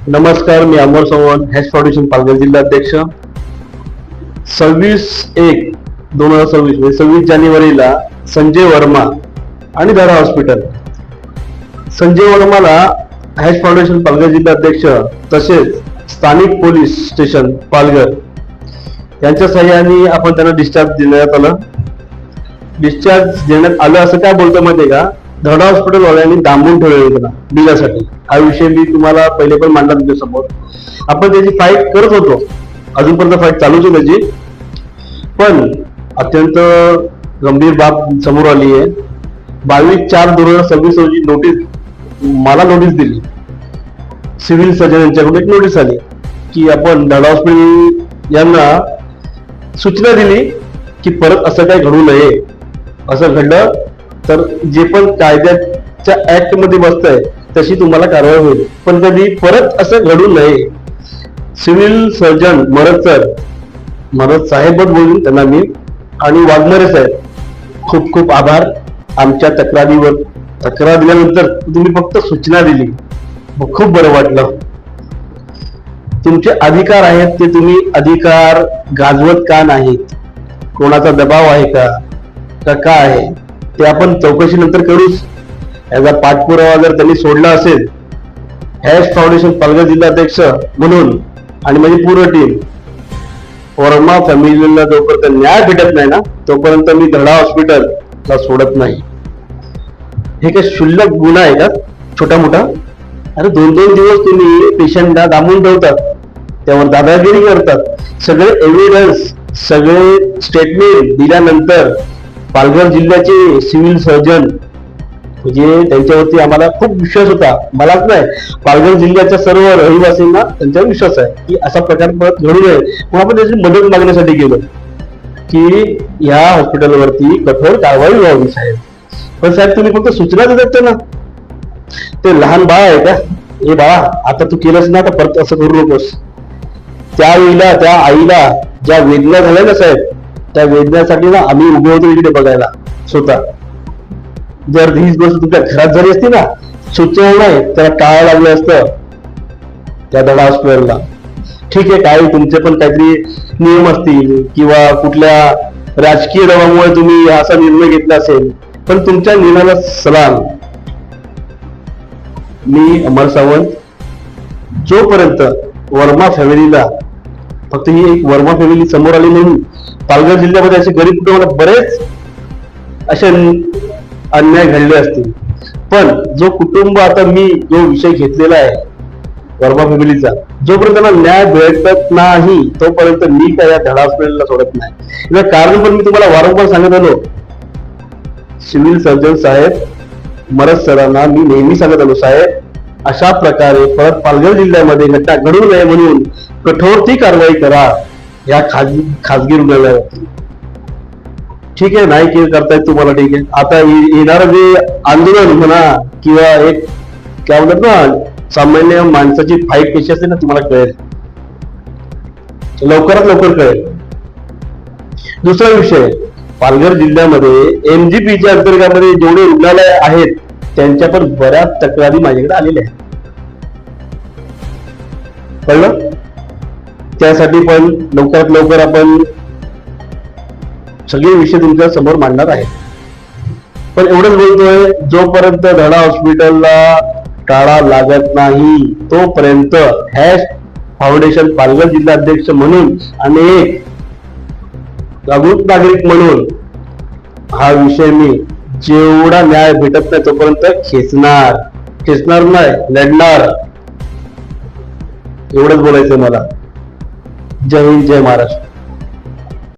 नमस्कार, मी अमर Sawant, hash foundation Palghar जिल्हा अध्यक्ष. 26/1/2026 म्हणजे 26 जानेवारीला संजय वर्मा आणि धडा हॉस्पिटल, संजय वर्माला हॅश फाउंडेशन पालघर जिल्हा अध्यक्ष तसेच स्थानिक पोलीस स्टेशन पालघर यांच्या सहाय्याने आपण त्यांना डिस्चार्ज देण्यात आलं. डिस्चार्ज देण्यात आलं असं काय बोलतो माहितीये का, धडा हॉस्पिटल वाल्यांनी डांबून ठेवलेलं त्यांना बिलासाठी. हा विषय मी तुम्हाला पहिले पण मांडला तुमच्यासमोर. आपण त्याची फाईट करत होतो, अजूनपर्यंत फाईट चालूच आहे त्याची. पण अत्यंत गंभीर बाब समोर आली आहे. 22/4/2026 रोजी मला नोटीस दिली, सिव्हिल सर्जन यांच्याकडून एक नोटीस आली की आपण धडा हॉस्पिटल यांना सूचना दिली की परत असं काही घडू नये. असं घडलं तर जे पण कायद्याच्या ऍक्ट मध्ये बसतंय तशी तुम्हाला कारवाई होईल, पण कधी परत असं घडू नये. सिव्हिल सर्जन मरद साहेब बोलून त्यांना मी आणि वाघमारे साहेब खूप खूप आभार. आमच्या तक्रार दिल्यानंतर तुम्ही फक्त सूचना दिली, खूप बरं वाटलं. तुमचे अधिकार आहेत ते तुम्ही अधिकार गाजवत का नाहीत? कोणाचा दबाव आहे का काय आहे ते आपण चौकशी नंतर करूच. याचा पाठपुरावा जर त्यांनी सोडला असेल, हॅश फाउंडेशन पालघर जिल्हा अध्यक्ष म्हणून आणि माझी पूर्ण टीम वर्मा फॅमिलीला जोपर्यंत न्याय भेटत नाही ना तोपर्यंत मी धडा हॉस्पिटलला सोडत नाही. हे काय क्षुल्लक गुन्हा आहे का छोटा मोठा? अरे 2-2 दिवस तुम्ही पेशंटला दाबून ठेवतात, त्यावर दादागिरी करतात. सगळे एव्हिडन्स, सगळे स्टेटमेंट दिल्यानंतर पालघर जिल्ह्याचे सिव्हिल सर्जन म्हणजे त्यांच्यावरती आम्हाला खूप विश्वास होता. मलाच नाही, पालघर जिल्ह्याच्या सर्व रहिवासींना त्यांच्यावर विश्वास आहे की असा प्रकार परत घडू नये. मग आपण त्याची मदत मागण्यासाठी गेलो की या हॉस्पिटलवरती कठोर कारवाई व्हावी साहेब. पण साहेब तुम्ही फक्त सूचना देतात ना. ते लहान बाळ आहे का, हे बाळा आता तू केलंस ना तर परत असं करू नकोस. त्यावेळेला त्या आईला ज्या वेदना झाल्या ना साहेब, त्या वेदनेसाठी ना आम्ही उभे होतो इकडे बघायला स्वतः. जर हीच गोष्ट तुमच्या घरात झाली असती ना, सूचना नाही त्याला टाळायला लागलं असतं त्या धडा हॉस्पिटलला. ठीक आहे, काय तुमचे पण काहीतरी नियम असतील किंवा कुठल्या राजकीय दबावामुळे तुम्ही असा निर्णय घेतला असेल, पण तुमच्या निर्णयाला सलाम. मी अमर सावंत, जोपर्यंत वर्मा फॅमिलीला, फक्त ही एक वर्मा फॅमिली समोर आली म्हणून पालघर जिल्ह्यामध्ये असे गरीब कुटुंबाला बरेच असे अन्याय घडले असतील, पण जो कुटुंब आता मी जो विषय घेतलेला आहे वर्मा फॅमिलीचा, जोपर्यंत त्यांना न्याय भेटत नाही तोपर्यंत मी काय या धडा हॉस्पिटलला सोडत नाही. कारण पण मी तुम्हाला वारंवार सांगत आलो, सिव्हिल सर्जन साहेब मरद सरांना मी नेहमी सांगत आलो, साहेब अशा प्रकारे परत पालघर जिल्ह्यामध्ये घटना घडू नये म्हणून कठोर ती कारवाई करा या खाजगी रुग्णालयावरती. ठीक आहे, नाही करतायत तुम्हाला, ठीक आहे. आता येणारं जे आंदोलन म्हणा किंवा एक काय म्हणतात ना सामान्य माणसाची फाईट कशी असते ना तुम्हाला कळेल, लवकरात लवकर कळेल. दुसरा विषय, पालघर जिल्ह्यामध्ये MGPच्या अंतर्गतामध्ये जेवढे रुग्णालय आहेत त्यांच्या पण बऱ्याच तक्रारी माझ्याकडे आलेल्या आहेत, कळलं? त्यासाठी पण लवकरात लवकर आपण सगळे विषय तुमच्या समोर मांडणार आहे. पण एवढंच बोलतोय, जोपर्यंत धडा हॉस्पिटलला टाळा लागत नाही तोपर्यंत हॅश फाउंडेशन पालघर जिल्हा अध्यक्ष म्हणून आणि एक जागरूक नागरिक म्हणून हा विषय मी जेवढा न्याय भेटत नाही तोपर्यंत खेचणार नाही, लढणार. एवढंच बोलायचं मला. जय हिंद, जय महाराष्ट्र.